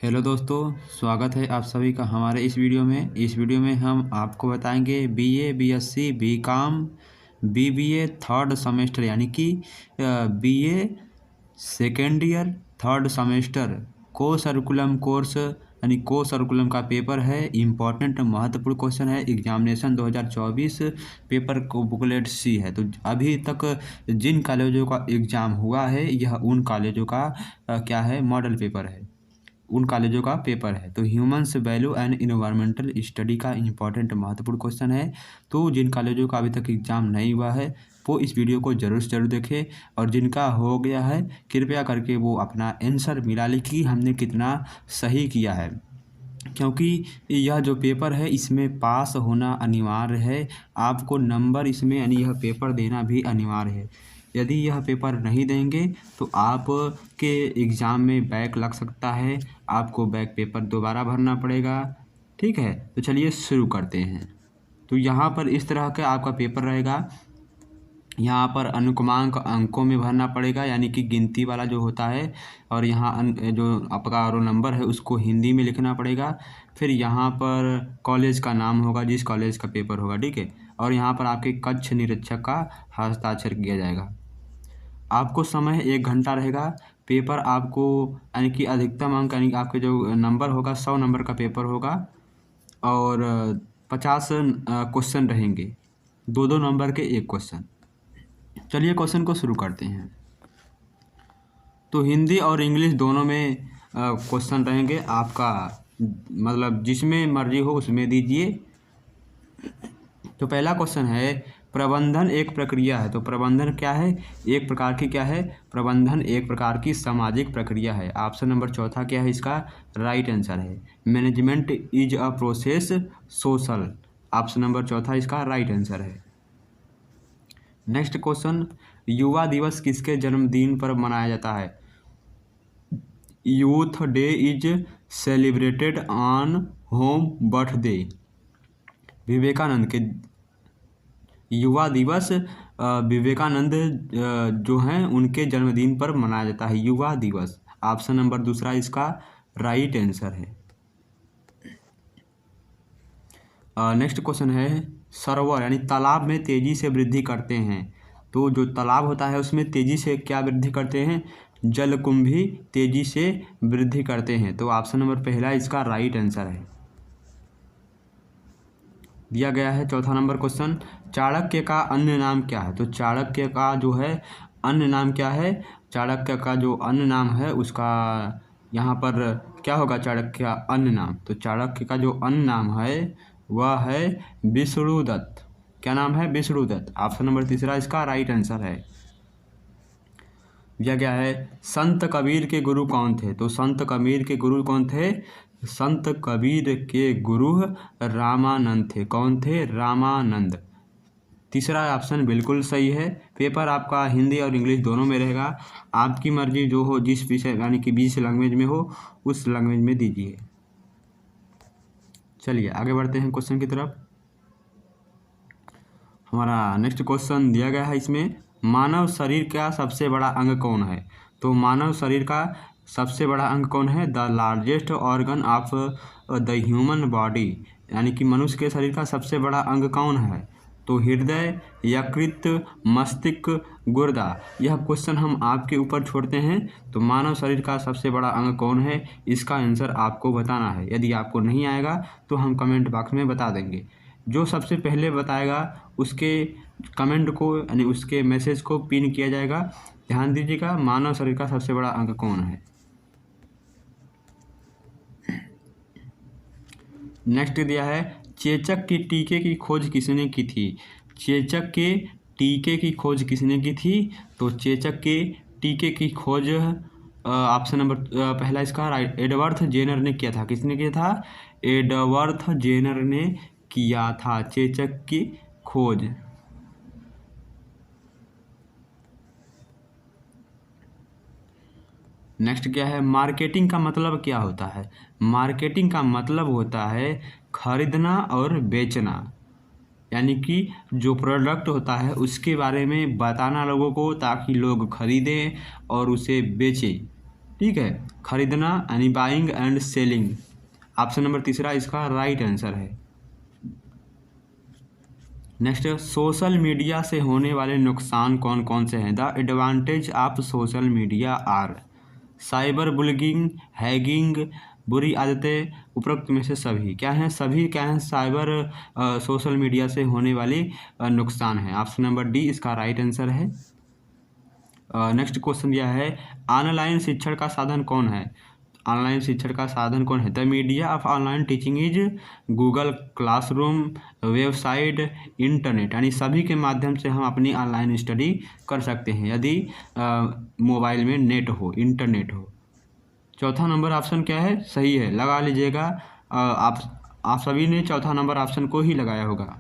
Hello दोस्तों, स्वागत है आप सभी का हमारे इस वीडियो में हम आपको बताएंगे BA, BSc, BCom, BBA third semester यानी कि BA second year third semester को सर्कुलम कोर्स यानी को सर्कुलम का पेपर है। इम्पॉर्टेंट महत्वपूर्ण क्वेश्चन है। एग्जामिनेशन 2024 पेपर को बुकलेट सी है। तो अभी तक जिन कॉलेजों का एग्ज़ाम हुआ है यह उन कॉलेजों का क्या है, मॉडल पेपर है, उन कॉलेजों का पेपर है। तो humans value and environmental study का इंपॉर्टेंट महत्वपूर्ण क्वेश्चन है। तो जिन कॉलेजों का अभी तक एग्ज़ाम नहीं हुआ है वो इस वीडियो को ज़रूर से ज़रूर देखें, और जिनका हो गया है कृपया करके वो अपना आंसर मिला ले कि हमने कितना सही किया है, क्योंकि यह जो पेपर है इसमें पास होना अनिवार्य है। आपको नंबर इसमें यानी यह पेपर देना भी अनिवार्य है। यदि यह पेपर नहीं देंगे तो आपके एग्ज़ाम में बैक लग सकता है, आपको बैक पेपर दोबारा भरना पड़ेगा। ठीक है, तो चलिए शुरू करते हैं। तो यहाँ पर इस तरह का आपका पेपर रहेगा। यहाँ पर अनुक्रमांक अंकों में भरना पड़ेगा, यानी कि गिनती वाला जो होता है, और यहाँ जो आपका रोल नंबर है उसको हिंदी में लिखना पड़ेगा। फिर यहाँ पर कॉलेज का नाम होगा जिस कॉलेज का पेपर होगा, ठीक है, और यहाँ पर आपके कक्ष निरीक्षक का हस्ताक्षर किया जाएगा। आपको समय 1 घंटा रहेगा। पेपर आपको यानी कि अधिकतम अंक यानी आपके जो नंबर होगा 100 नंबर का पेपर होगा, और 50 क्वेश्चन रहेंगे, 2-2 नंबर के 1 क्वेश्चन। चलिए क्वेश्चन को शुरू करते हैं। तो हिंदी और इंग्लिश दोनों में क्वेश्चन रहेंगे। आपका मतलब जिसमें मर्जी हो उसमें दीजिए। तो पहला क्वेश्चन है, प्रबंधन एक प्रक्रिया है। तो प्रबंधन क्या है? एक प्रकार की क्या है? प्रबंधन एक प्रकार की सामाजिक प्रक्रिया है। ऑप्शन नंबर चौथा क्या है इसका? राइट आंसर है management is a process social. Option number चौथा इसका राइट आंसर है। नेक्स्ट क्वेश्चन, युवा दिवस किसके जन्मदिन पर मनाया जाता है? Youth day is celebrated on home birthday. Vivekananda के युवा दिवस विवेकानंद जो हैं उनके जन्मदिन पर मनाया जाता है युवा दिवस। ऑप्शन नंबर दूसरा इसका राइट आंसर है। नेक्स्ट क्वेश्चन है, सरोवर यानी तालाब में तेजी से वृद्धि करते हैं। तो जो तालाब होता है उसमें तेजी से क्या वृद्धि करते हैं? जलकुंभी तेजी से वृद्धि करते हैं। तो ऑप्शन नंबर पहला इसका राइट आंसर है। दिया गया है चौथा नंबर क्वेश्चन, चाणक्य का अन्य नाम क्या है? तो चाणक्य का जो है अन्य नाम क्या है? चाणक्य का जो अन्य नाम है उसका यहाँ पर क्या होगा? चाणक्य का अन्य नाम, तो चाणक्य का जो अन्य नाम है वह है विष्णुदत्त। क्या नाम है? विष्णुदत्त। ऑप्शन नंबर तीसरा इसका राइट आंसर है। दिया गया है, संत कबीर के गुरु कौन थे? तो संत कबीर के गुरु कौन थे? संत कबीर के गुरु रामानंद थे। कौन थे? रामानंद। तीसरा ऑप्शन बिल्कुल सही है। पेपर आपका हिंदी और इंग्लिश दोनों में रहेगा। आपकी मर्जी जो हो, जिस विषय यानी कि 20 लैंग्वेज में हो उस लैंग्वेज में दीजिए। चलिए आगे बढ़ते हैं क्वेश्चन की तरफ। हमारा नेक्स्ट क्वेश्चन दिया गया है इसमें, मानव शरीर का सबसे बड़ा अंग कौन है? तो मानव शरीर का सबसे बड़ा अंग कौन है? The largest organ of the human body, यानी कि मनुष्य के शरीर का सबसे बड़ा अंग कौन है? तो हृदय, यकृत, मस्तिष्क, गुर्दा। यह क्वेश्चन हम आपके ऊपर छोड़ते हैं। तो मानव शरीर का सबसे बड़ा अंग कौन है, इसका आंसर आपको बताना है। यदि आपको नहीं आएगा तो हम कमेंट बॉक्स में बता देंगे। जो सबसे पहले बताएगा उसके कमेंट को यानी उसके मैसेज को पिन किया जाएगा। ध्यान दीजिएगा, मानव शरीर का सबसे बड़ा अंग कौन है। नेक्स्ट दिया है, चेचक के टीके की खोज किसने की थी? चेचक के टीके की खोज किसने की थी? तो चेचक के टीके की खोज ऑप्शन नंबर पहला इसका राइट एडवर्ड जेनर ने किया था। किसने किया था? एडवर्ड जेनर ने किया था चेचक की खोज। नेक्स्ट क्या है, मार्केटिंग का मतलब क्या होता है? मार्केटिंग का मतलब होता है खरीदना और बेचना, यानी कि जो प्रोडक्ट होता है उसके बारे में बताना लोगों को ताकि लोग खरीदें और उसे बेचें। ठीक है, खरीदना यानी buying and selling. Option number तीसरा इसका राइट आंसर है। नेक्स्ट, सोशल मीडिया से होने वाले नुकसान कौन कौन से हैं? The advantage of social media are cyber bullying, hacking, बुरी आदतें, उपरोक्त में से सभी। क्या हैं? सभी क्या हैं? साइबर सोशल मीडिया से होने वाली नुकसान है। ऑप्शन नंबर डी इसका राइट आंसर है। नेक्स्ट क्वेश्चन दिया है, ऑनलाइन शिक्षण का साधन कौन है? ऑनलाइन शिक्षण का साधन कौन है? The media of online teaching is Google classroom, website, internet. यानी सभी के माध्यम से हम अपनी ऑनलाइन स्टडी कर सकते हैं यदि मोबाइल में नेट हो, इंटरनेट हो। चौथा नंबर ऑप्शन क्या है? सही है, लगा लीजिएगा। आप सभी ने चौथा नंबर ऑप्शन को ही लगाया होगा।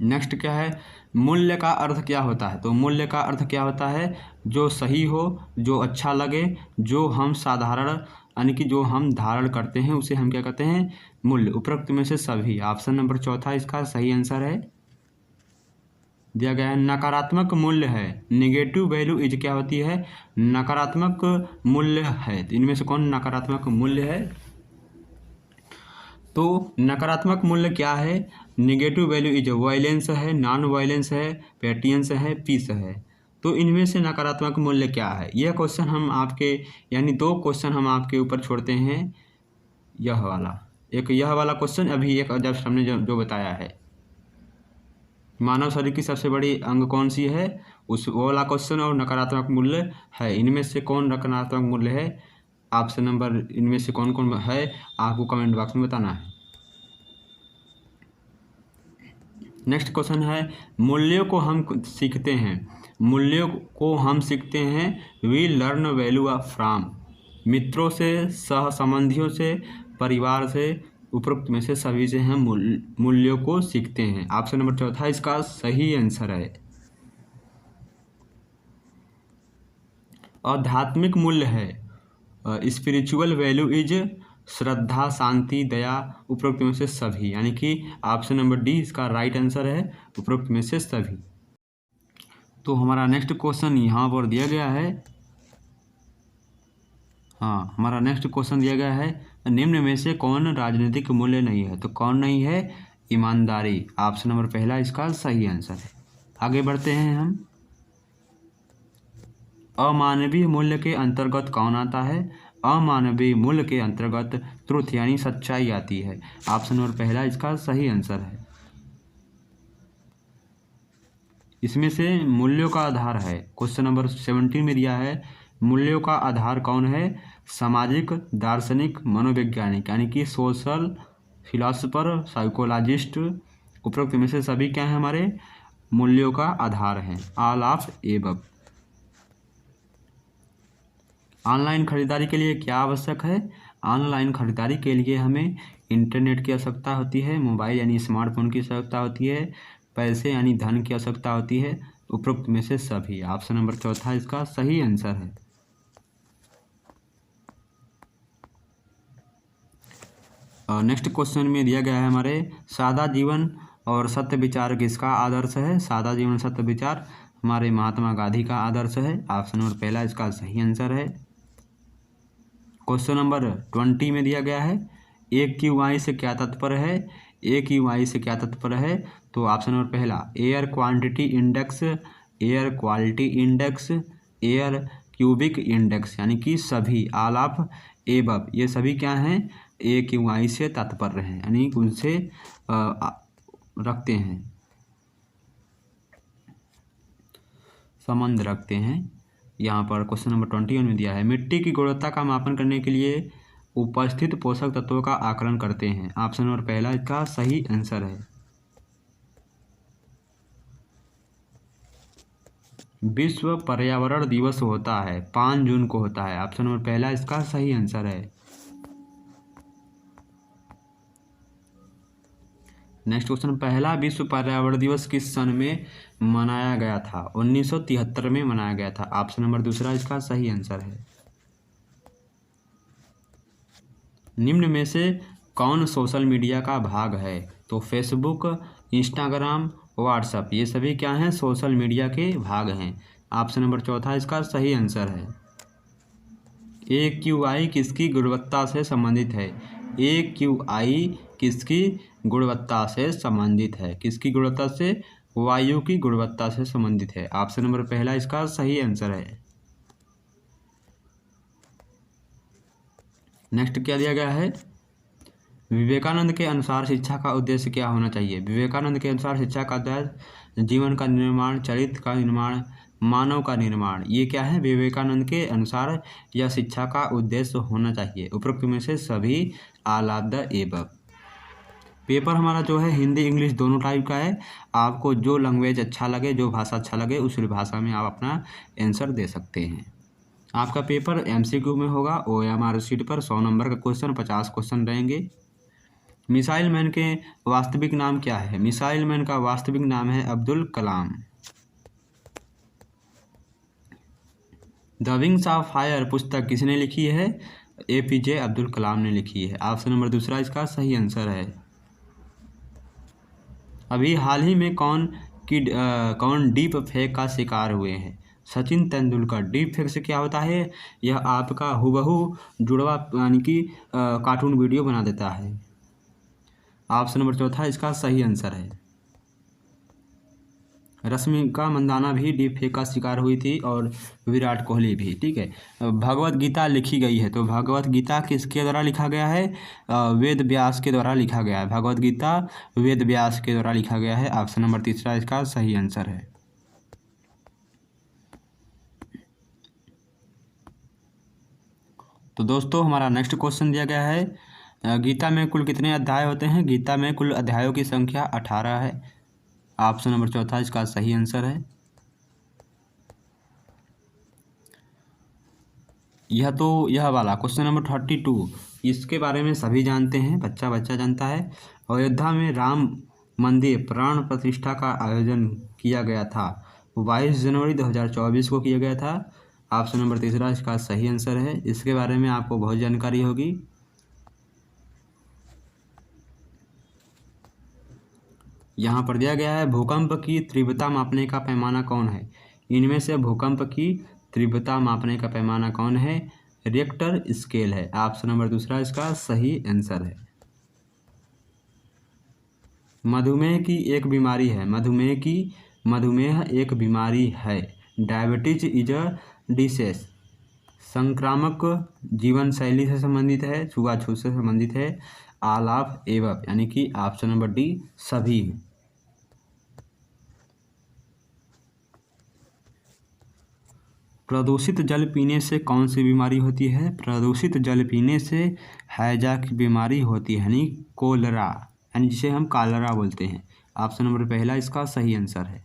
नेक्स्ट क्या है? मूल्य का अर्थ क्या होता है? तो मूल्य का अर्थ क्या होता है? जो सही हो, जो अच्छा लगे, जो हम साधारण यानी कि जो हम धारण करते हैं उसे हम क्या कहते हैं? मूल्य। उपरोक्त में से सभी। ऑप्शन नंबर चौथा इसका सही आंसर है। दिया गया है नकारात्मक मूल्य है, नेगेटिव वैल्यू इज क्या होती है? नकारात्मक मूल्य है। तो इनमें से कौन नकारात्मक मूल्य है? तो नकारात्मक मूल्य क्या है? नेगेटिव वैल्यू इज वायलेंस है, नॉन वायलेंस है, पेटियंस है, पीस है। तो इनमें से नकारात्मक मूल्य क्या है? यह क्वेश्चन हम आपके यानी दो क्वेश्चन हम आपके ऊपर छोड़ते हैं। यह वाला एक, यह वाला क्वेश्चन अभी एक जब हमने जो बताया है, मानव शरीर की सबसे बड़ी अंग कौन सी है, उस वो वाला क्वेश्चन और नकारात्मक मूल्य है। इनमें से कौन नकारात्मक मूल्य है? ऑप्शन नंबर इनमें से कौन कौन है आपको कमेंट बॉक्स में बताना है। नेक्स्ट क्वेश्चन है, मूल्यों को हम सीखते हैं, मूल्यों को हम सीखते हैं we learn value of from. मित्रों से, सह संबंधियों से, परिवार से, उपरोक्त में से सभी से हम मूल्यों को सीखते हैं। ऑप्शन नंबर चौथा इसका सही आंसर है। आध्यात्मिक मूल्य है, स्पिरिचुअल वैल्यू इज श्रद्धा, शांति, दया, उपरोक्त में से सभी। यानी कि ऑप्शन नंबर डी इसका राइट आंसर है, उपरोक्त में से सभी। तो हमारा नेक्स्ट क्वेश्चन यहाँ पर दिया गया है। हाँ, हमारा नेक्स्ट क्वेश्चन दिया गया है, निम्न में से कौन राजनीतिक मूल्य नहीं है? तो कौन नहीं है? ईमानदारी। ऑप्शन नंबर पहला इसका सही आंसर है। आगे बढ़ते हैं हम। अमानवीय मूल्य के अंतर्गत कौन आता है? अमानवीय मूल्य के अंतर्गत ट्रुथ यानी सच्चाई आती है। ऑप्शन नंबर पहला इसका सही आंसर है। इसमें से मूल्यों का आधार है, क्वेश्चन नंबर 17 में दिया है, मूल्यों का आधार कौन है? सामाजिक, दार्शनिक, मनोवैज्ञानिक। यानी कि सोशल, फिलोसफर, साइकोलॉजिस्ट। उपरोक्त में से सभी क्या है? हमारे मूल्यों का आधार है। All of above. ऑनलाइन खरीदारी के लिए क्या आवश्यक है? ऑनलाइन खरीदारी के लिए हमें इंटरनेट की आवश्यकता होती है, मोबाइल यानी स्मार्टफोन की आवश्यकता होती है, पैसे यानी धन की आवश्यकता होती है। उपरोक्त में से सभी। ऑप्शन नंबर चौथा इसका सही आंसर है। नेक्स्ट क्वेश्चन में दिया गया है हमारे, सादा जीवन और सत्य विचार किसका आदर्श है? सादा जीवन सत्य विचार हमारे महात्मा गांधी का आदर्श है। ऑप्शन नंबर पहला इसका सही आंसर है। क्वेश्चन नंबर 20 में दिया गया है, एक की वाई से क्या तात्पर्य है? एक की वाई से क्या तात्पर्य है? तो ऑप्शन नंबर पहला air quantity index, air quality index, air cubic index. यानी कि सभी, ऑल ऑफ एबव, ये सभी क्या हैं? ए की वाई से तात्पर्य हैं, यानी उनसे रखते हैं, संबंध रखते हैं। यहाँ पर क्वेश्चन नंबर 21 में दिया है, मिट्टी की गुणवत्ता का मापन करने के लिए उपस्थित पोषक तत्वों का आकलन करते हैं। ऑप्शन नंबर पहला इसका सही आंसर है। विश्व पर्यावरण दिवस होता है 5 जून को होता है। ऑप्शन नंबर पहला इसका सही आंसर है। नेक्स्ट क्वेश्चन, पहला विश्व पर्यावरण दिवस किस सन में मनाया गया था? 1973 में मनाया गया था। ऑप्शन नंबर दूसरा इसका सही आंसर है। निम्न में से कौन सोशल मीडिया का भाग है? तो फेसबुक, इंस्टाग्राम, व्हाट्सअप। ये सभी क्या हैं, सोशल मीडिया के भाग हैं। ऑप्शन नंबर चौथा इसका सही आंसर है। AQI किसकी गुणवत्ता से संबंधित है? AQI किसकी गुणवत्ता से संबंधित है? किसकी गुणवत्ता से? वायु की गुणवत्ता से संबंधित है। ऑप्शन नंबर पहला इसका सही आंसर है। नेक्स्ट क्या दिया गया है? विवेकानंद के अनुसार शिक्षा का उद्देश्य क्या होना चाहिए? विवेकानंद के अनुसार शिक्षा का उद्देश्य जीवन का निर्माण, चरित्र का निर्माण, मानव का निर्माण। ये क्या है? विवेकानंद के अनुसार यह शिक्षा का उद्देश्य होना चाहिए। उपरोक्त में से सभी all of the above. Paper हमारा जो है हिंदी इंग्लिश दोनों टाइप का है। आपको जो लैंग्वेज अच्छा लगे, जो भाषा अच्छा लगे, उस भाषा में आप अपना आंसर दे सकते हैं। आपका पेपर MCQ में होगा। OMR शीट पर 100 नंबर का क्वेश्चन, 50 क्वेश्चन रहेंगे। मिसाइल मैन के वास्तविक नाम क्या है? मिसाइल मैन का वास्तविक नाम है Abdul Kalam. The wings of fire पुस्तक किसने लिखी है? APJ अब्दुल कलाम ने लिखी है। ऑप्शन नंबर दूसरा इसका सही आंसर है। अभी हाल ही में कौन डीप फेक का शिकार हुए हैं? सचिन तेंदुलकर। डीप फेक से क्या होता है? यह आपका हुबहू जुड़वा यानी कि कार्टून वीडियो बना देता है। ऑप्शन नंबर चौथा इसका सही आंसर है। रश्मिका मंदाना भी डीप फेक का शिकार हुई थी और विराट कोहली भी। ठीक है। भगवत गीता लिखी गई है, तो भगवत गीता किसके द्वारा लिखा गया है? वेद व्यास के द्वारा लिखा गया है। भगवत गीता वेद व्यास के द्वारा लिखा गया है। ऑप्शन नंबर तीसरा इसका सही आंसर है। तो दोस्तों हमारा नेक्स्ट क्वेश्चन दिया गया है, गीता में कुल कितने अध्याय होते हैं? गीता में कुल अध्यायों की संख्या 18 है। ऑप्शन नंबर चौथा इसका सही आंसर है। यह वाला क्वेश्चन नंबर 32, इसके बारे में सभी जानते हैं, बच्चा जानता है। अयोध्या में राम मंदिर प्राण प्रतिष्ठा का आयोजन किया गया था, 22 जनवरी 2024 को किया गया था। ऑप्शन नंबर तीसरा इसका सही आंसर है। इसके बारे में आपको बहुत जानकारी होगी। यहाँ पर दिया गया है, भूकंप की तीव्रता मापने का पैमाना कौन है? इनमें से भूकंप की तीव्रता मापने का पैमाना कौन है? रिक्टर स्केल है। ऑप्शन नंबर दूसरा इसका सही आंसर है। मधुमेह की एक बीमारी है। मधुमेह एक बीमारी है। Diabetes is a disease. संक्रामक जीवन शैली से संबंधित है, छुआछूत से संबंधित है। ऑल ऑफ एबव यानी कि ऑप्शन नंबर डी सभी। प्रदूषित जल पीने से कौन सी बीमारी होती है? प्रदूषित जल पीने से हैजा की बीमारी होती है, यानी कोलरा, यानी जिसे हम कालरा बोलते हैं। ऑप्शन नंबर पहला इसका सही आंसर है।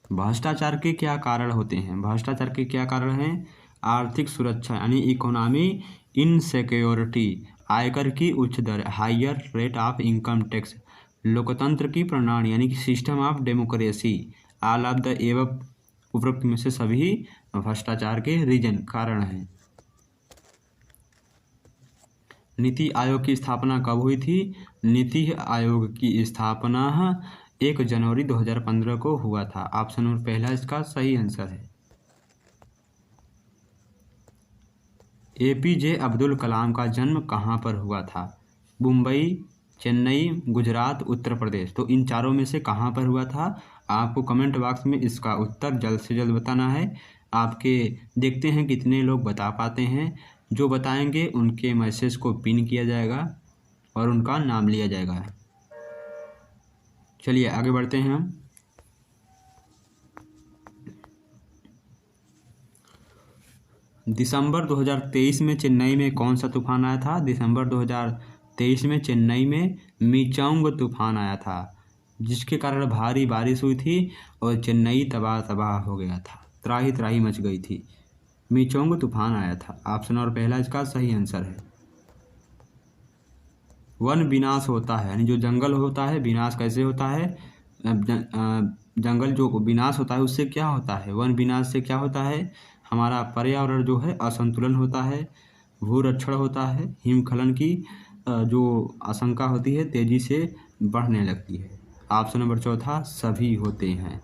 भ्रष्टाचार के क्या कारण होते हैं? भ्रष्टाचार के क्या कारण हैं? आर्थिक सुरक्षा यानी इकोनॉमी इनसिक्योरिटी, आयकर की उच्च दर, higher rate of income tax, लोकतंत्र की प्रणाली यानी कि system of democracy. All of the above उपरोक्त में से सभी भ्रष्टाचार के रीजन कारण हैं। नीति आयोग की स्थापना कब हुई थी? नीति आयोग की स्थापना 1 जनवरी 2015 को हुआ था। ऑप्शन नंबर पहला इसका सही आंसर है। APJ अब्दुल कलाम का जन्म कहाँ पर हुआ था? मुंबई, चेन्नई, गुजरात, उत्तर प्रदेश। तो इन चारों में से कहाँ पर हुआ था? आपको कमेंट बॉक्स में इसका उत्तर जल्द से जल्द बताना है। आपके देखते हैं कितने लोग बता पाते हैं। जो बताएंगे उनके मैसेज को पिन किया जाएगा और उनका नाम लिया जाएगा। चलिए आगे बढ़ते हैं हम। दिसंबर 2023 में चेन्नई में कौन सा तूफान आया था? दिसंबर 2023 में चेन्नई में मीचांग तूफान आया था, जिसके कारण भारी बारिश हुई थी और चेन्नई तबाह हो गया था, त्राही त्राही मच गई थी। मीचांग तूफान आया था। ऑप्शन और पहला इसका सही आंसर है। वन विनाश होता है, यानी जो जंगल होता है विनाश कैसे होता है? जंगल जो विनाश होता है उससे क्या होता है? वन विनाश से क्या होता है? हमारा पर्यावरण जो है असंतुलन होता है, भूरक्षण होता है, हिमस्खलन की जो आशंका होती है तेजी से बढ़ने लगती है। ऑप्शन नंबर चौथा सभी होते हैं।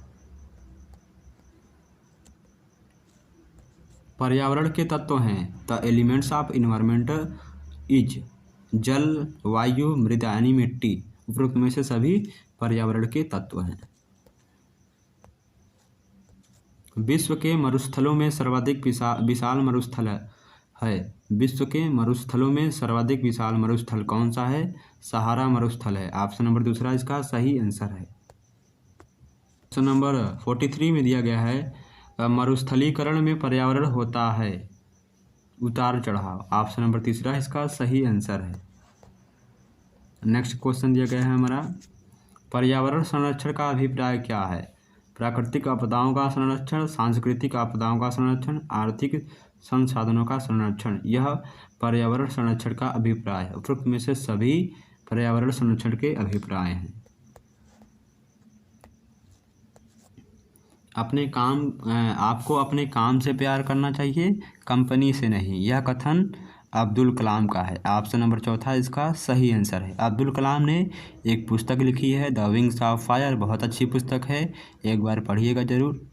पर्यावरण के तत्व हैं। The elements of environment is जल, वायु, मृदा यानी मिट्टी। उपरोक्त में से सभी पर्यावरण के तत्व हैं। विश्व के मरुस्थलों में सर्वाधिक विशाल मरुस्थल है। विश्व के मरुस्थलों में सर्वाधिक विशाल मरुस्थल कौन सा है? सहारा मरुस्थल है। ऑप्शन नंबर दूसरा इसका सही आंसर है। क्वेश्चन नंबर 43 में दिया गया है मरुस्थलीकरण में पर्यावरण होता है उतार चढ़ाव। ऑप्शन नंबर तीसरा इसका सही आंसर है। नेक्स्ट क्वेश्चन दिया गया है हमारा पर्यावरण संरक्षण का अभिप्राय क्या है? प्राकृतिक आपदाओं का संरक्षण, सांस्कृतिक आपदाओं का संरक्षण, आर्थिक संसाधनों का संरक्षण। यह पर्यावरण संरक्षण का अभिप्राय है। उपरोक्त में से सभी पर्यावरण संरक्षण के अभिप्राय हैं। आपको अपने काम से प्यार करना चाहिए, कंपनी से नहीं। यह कथन अब्दुल कलाम का है। ऑप्शन नंबर चौथा इसका सही आंसर है। अब्दुल कलाम ने एक पुस्तक लिखी है द विंग्स ऑफ फायर। बहुत अच्छी पुस्तक है, एक बार पढ़िएगा जरूर।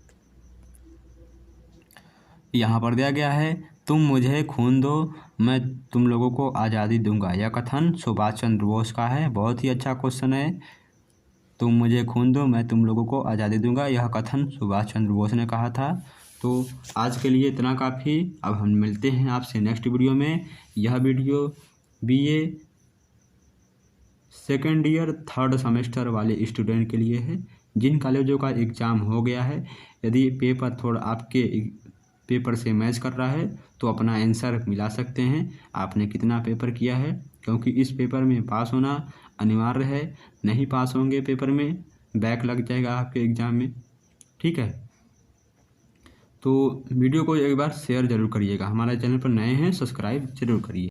यहाँ पर दिया गया है तुम मुझे खून दो मैं तुम लोगों को आज़ादी दूंगा। यह कथन सुभाष चंद्र बोस का है। बहुत ही अच्छा क्वेश्चन है। तुम मुझे खून दो मैं तुम लोगों को आज़ादी दूंगा, यह कथन सुभाष चंद्र बोस ने कहा था। तो आज के लिए इतना काफ़ी। अब हम मिलते हैं आपसे नेक्स्ट वीडियो में। यह video BA second year third semester वाले स्टूडेंट के लिए है जिन कॉलेजों का एग्ज़ाम हो गया है। यदि पेपर थोड़ा आपके पेपर से मैच कर रहा है तो अपना आंसर मिला सकते हैं आपने कितना पेपर किया है, क्योंकि इस पेपर में पास होना अनिवार्य है। नहीं पास होंगे पेपर में बैक लग जाएगा आपके एग्ज़ाम में। ठीक है, तो वीडियो को एक बार शेयर ज़रूर करिएगा। हमारे चैनल पर नए हैं सब्सक्राइब जरूर करिए।